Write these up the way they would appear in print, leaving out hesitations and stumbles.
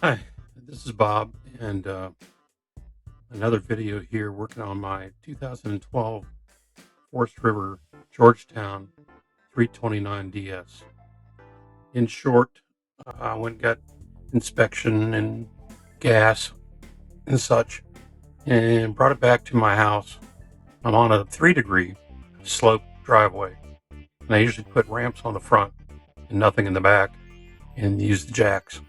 Hi, this is Bob, and another video here working on my 2012 Forest River Georgetown 329DS. In short, I went and got inspection and gas and such, and brought it back to my house. I'm on a 3-degree slope driveway, and I usually put ramps on the front and nothing in the back, and use the jacks.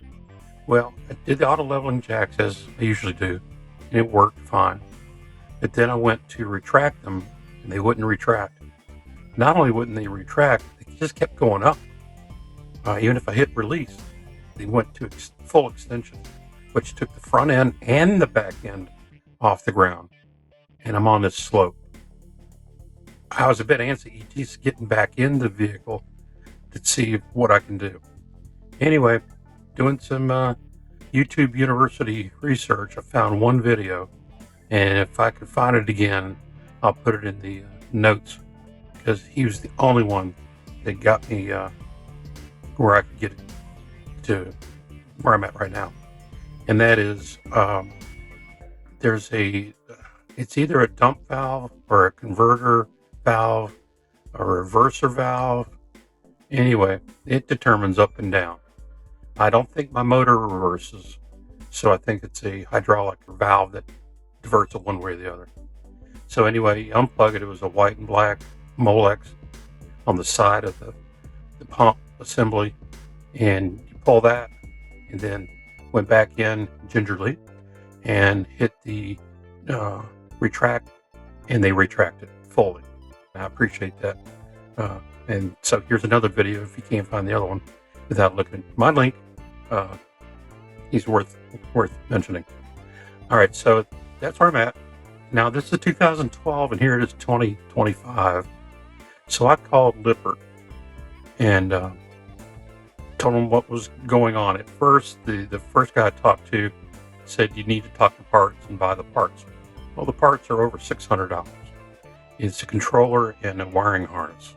Well, I did the auto leveling jacks as I usually do, and it worked fine. But then I went to retract them, and they wouldn't retract. Not only wouldn't they retract, they just kept going up. Even if I hit release, they went to full extension, which took the front end and the back end off the ground. And I'm on this slope. I was a bit antsy just getting back in the vehicle to see what I can do. Anyway, doing some YouTube University research, I found one video, and if I could find it again, I'll put it in the notes, because he was the only one that got me where I could get to where I'm at right now. And that is, it's either a dump valve or a converter valve or a reverser valve. Anyway, it determines up and down. I don't think my motor reverses, so I think it's a hydraulic valve that diverts it one way or the other. So anyway, unplug it. It was a white and black Molex on the side of the pump assembly, and you pull that, and then went back in gingerly and hit the retract, and they retracted fully. I appreciate that. And so here's another video if you can't find the other one without looking at my link. He's worth mentioning. All right, so that's where I'm at. Now this is 2012, and here it is 2025. So I called Lippert and told him what was going on. At first, the first guy I talked to said you need to talk to parts and buy the parts. Well, the parts are over $600. It's a controller and a wiring harness.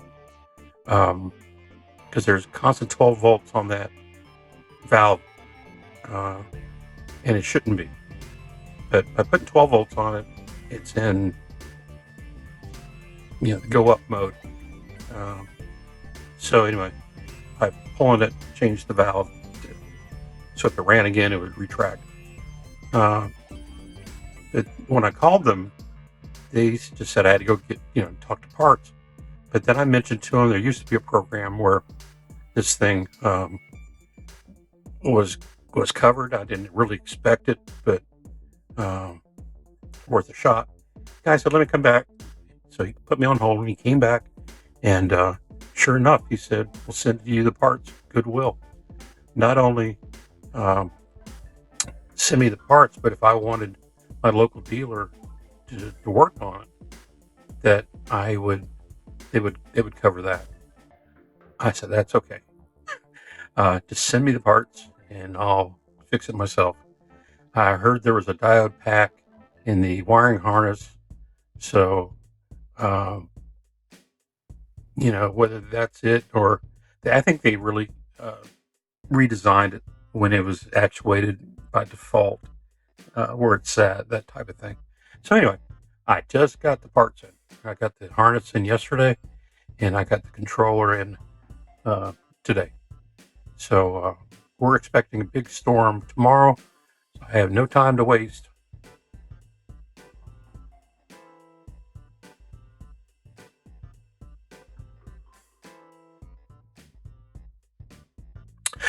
Because there's constant 12 volts on that valve, and it shouldn't be. But by putting 12 volts on it, it's in the go up mode. So anyway, by pulling it, changed the valve. So if it ran again, it would retract. But when I called them, they just said I had to go get, talk to parts. But then I mentioned to them there used to be a program where this thing was covered. I didn't really expect it, but worth a shot. Guy said, let me come back. So he put me on hold, and he came back, and sure enough, he said, we'll send you the parts, goodwill. Not only send me the parts, but if I wanted my local dealer to work on it, that they would cover that. I said, that's okay. Just send me the parts and I'll fix it myself. I heard there was a diode pack in the wiring harness, so whether that's it or I think they really redesigned it when it was actuated by default, where it's at, that type of thing. So anyway, I just got the parts in. I got the harness in yesterday, and I got the controller in today. So we're expecting a big storm tomorrow. So I have no time to waste.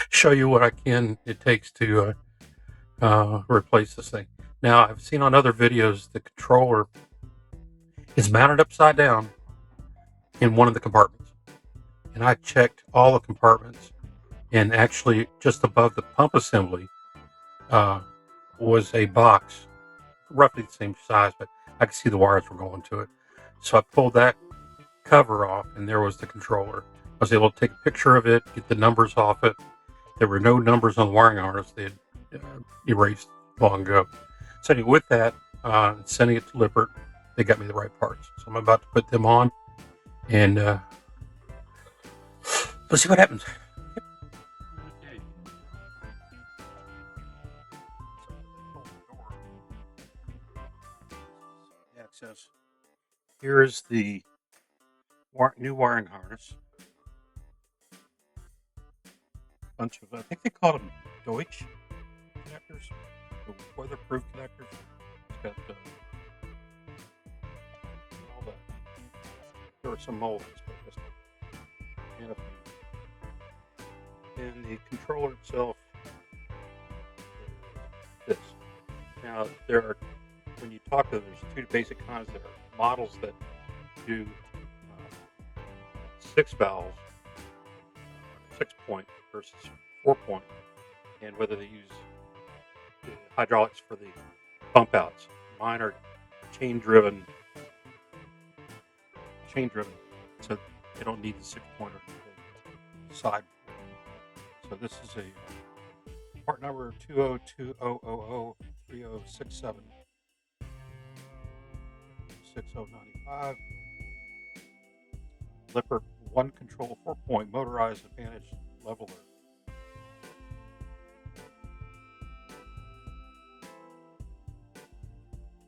Show you what it takes to replace this thing. Now, I've seen on other videos the controller is mounted upside down in one of the compartments, and I checked all the compartments, and actually just above the pump assembly was a box roughly the same size, but I could see the wires were going to it. So I pulled that cover off, and there was the controller. I was able to take a picture of it, get the numbers off it. There were no numbers on the wiring harness. They had erased long ago. So anyway, with that, sending it to Lippert, they got me the right parts. So I'm about to put them on, and let's see what happens. Here is the new wiring harness. Bunch of, I think they call them Deutsch connectors, the weatherproof connectors. It's got all the, there are some molds, but just and, and the controller itself is this. Now there are, when you talk to, there's two basic kinds. There are models that do 6 valves, 6-point versus 4-point, and whether they use the hydraulics for the pump outs. Mine are chain driven, so they don't need the 6-point or the side. So this is a part number 20200003067 6095 Lippert 1 control 4-point motorized advantage leveler.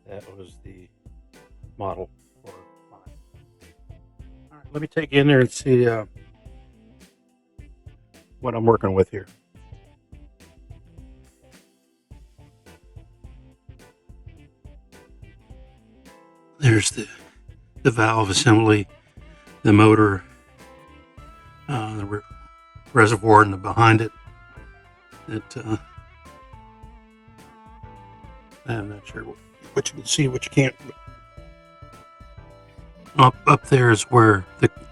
That was the model for mine. All right, let me take you in there and see what I'm working with here. There's the valve assembly, the motor, the reservoir and the behind it. That I'm not sure what you can see, what you can't. Up there is where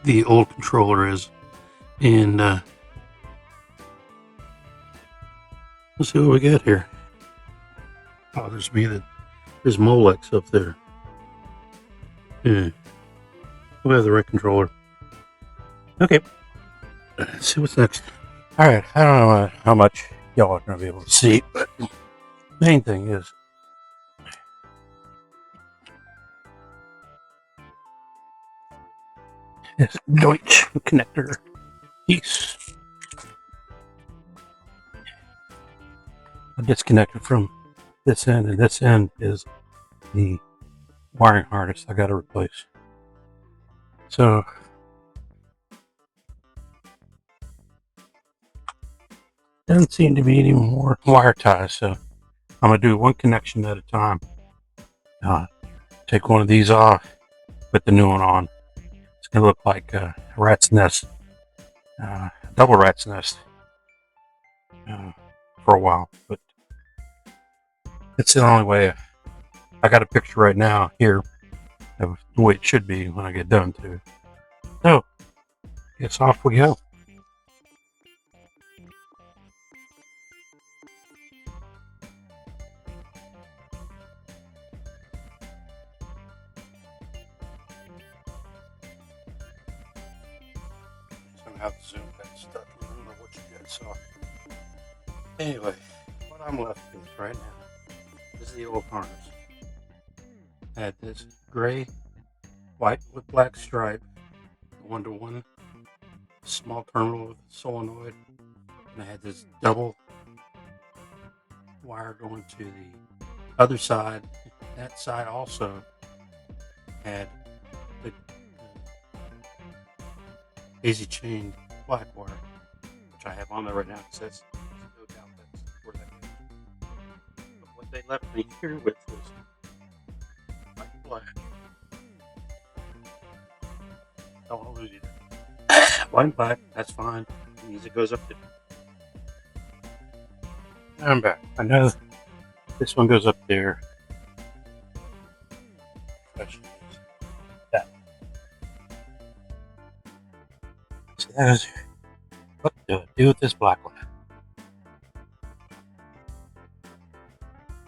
the old controller is, and let's see what we got here. Bothers me that there's Molex up there. Yeah, we have the right controller. Okay, let's see what's next. All right, I don't know how much y'all are gonna be able to see, but main thing is this Deutsch connector piece. I disconnected from this end, and this end is the wiring harness I got to replace. So doesn't seem to be any more wire ties, so I'm gonna do one connection at a time. Take one of these off, put the new one on. It's gonna look like a rat's nest, double rat's nest, for a while, but it's the only way. I got a picture right now here of the way it should be when I get done too. So, guess off we go. Somehow the Zoom got stuck. I don't know what you guys saw. Anyway, what I'm left with right now is the old harness. I had this gray, white with black stripe, 1-to-1 small terminal with solenoid, and I had this double wire going to the other side. That side also had the daisy chain black wire, which I have on there right now because that's no doubt that's where that is. But what they left me here with was white black. Oh, I'll lose you there. White and black, that's fine. It means it goes up to. I'm back. I know this one goes up there. That. So that is what to do with this black one.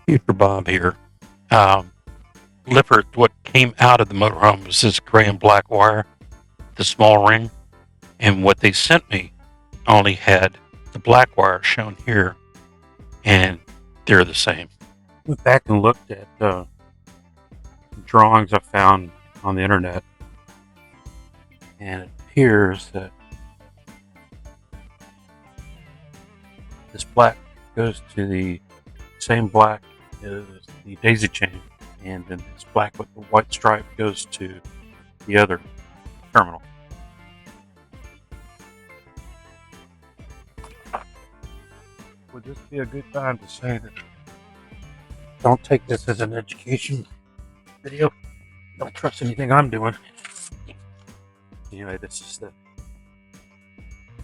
Future Bob here. Lippert, what came out of the motorhome was this gray and black wire, the small ring, and what they sent me only had the black wire shown here, and they're the same. Went back and looked at drawings I found on the internet, and it appears that this black goes to the same black as the daisy chain, and then this black with the white stripe goes to the other terminal. Would this be a good time to say that don't take this as an education video? Don't trust anything I'm doing. Anyway, this is the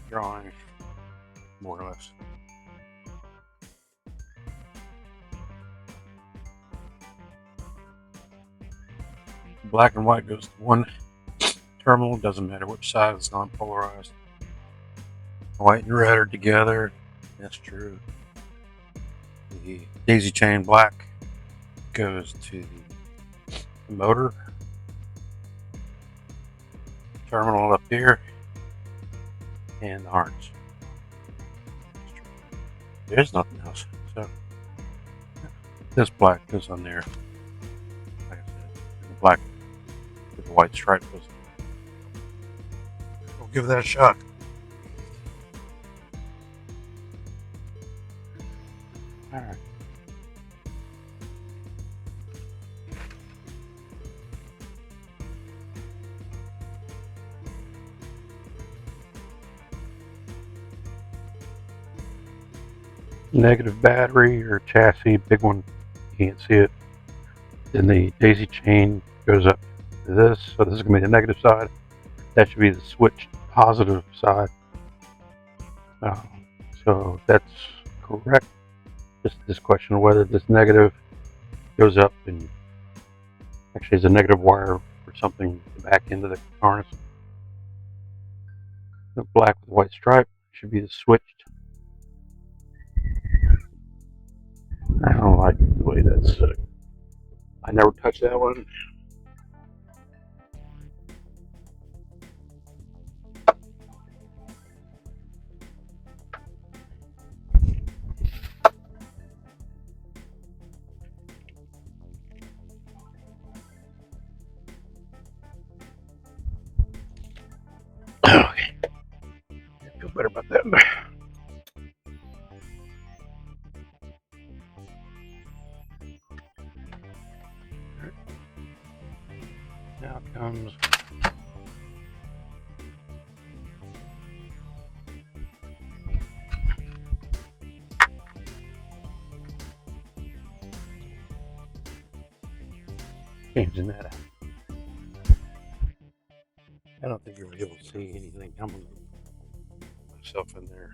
drawing, more or less. Black and white goes to one terminal, doesn't matter which side, it's non-polarized. White and red are together, that's true. The daisy chain black goes to the motor terminal up here, and the harness. There's nothing else. So this black goes on there. Like I said, the black with the white stripe goes. We'll give that a shot. All right. Negative battery or chassis, big one, you can't see it. Then the daisy chain goes up to this, so this is going to be the negative side. That should be the switched positive side. So that's correct. Just this question of whether this negative goes up and actually is a negative wire or something back into the harness. The black with white stripe should be the switched. I don't like the way that's set. I never touched that one. Okay. I feel better about that. Now comes changing that out. I don't think you'll be able to see anything. I'm going to put myself in there.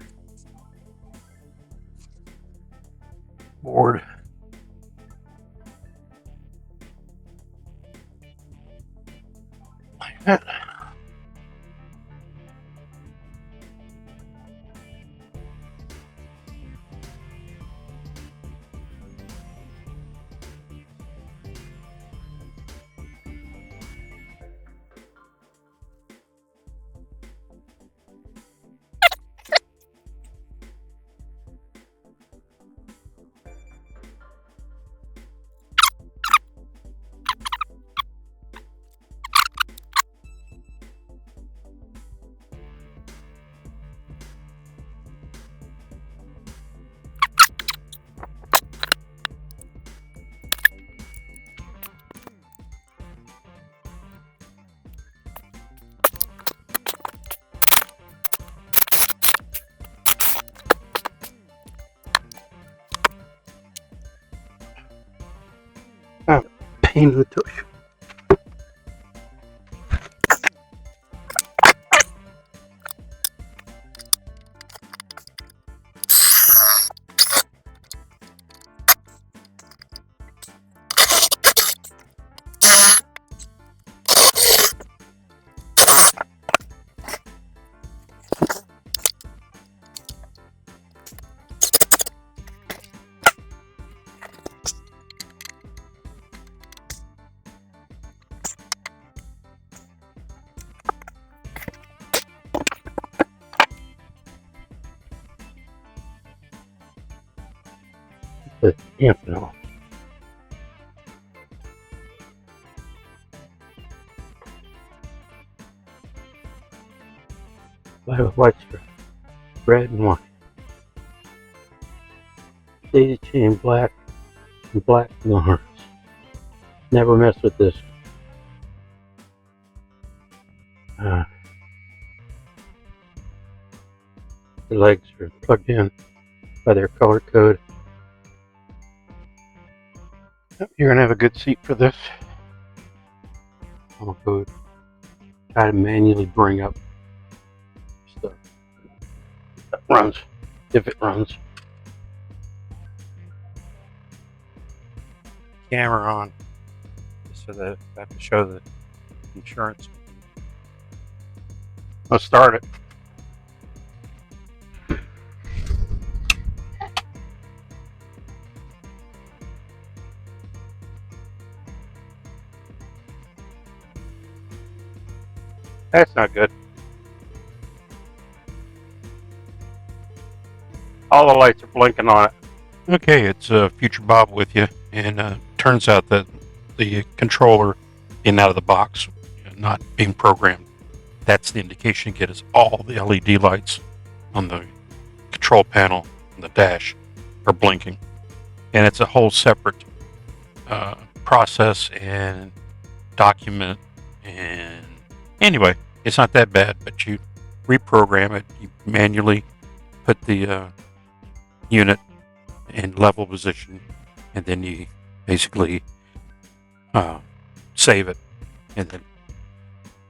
Board. Like that. Pain in the tush. But yeah, no. Black with white stripe, red and white. Daisy chain black and black in the harness. Never mess with this. The legs are plugged in by their color code. You're going to have a good seat for this. I'm going to go try to manually bring up stuff that runs, if it runs. Camera on, just so that I have to show the insurance. Let's start it. That's not good. All the lights are blinking on it. Okay, it's Future Bob with you, and turns out that the controller in and out of the box, not being programmed, that's the indication you get is all the LED lights on the control panel and the dash are blinking. And it's a whole separate process and document. And anyway, it's not that bad, but you reprogram it, you manually put the unit in level position, and then you basically save it and then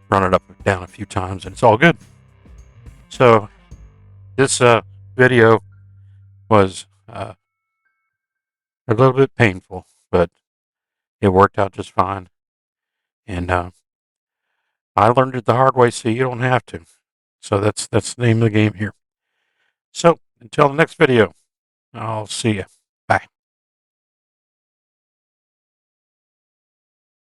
run it up and down a few times, and it's all good. So this video was a little bit painful, but it worked out just fine. And I learned it the hard way, so you don't have to. So that's the name of the game here. So until the next video, I'll see you. Bye.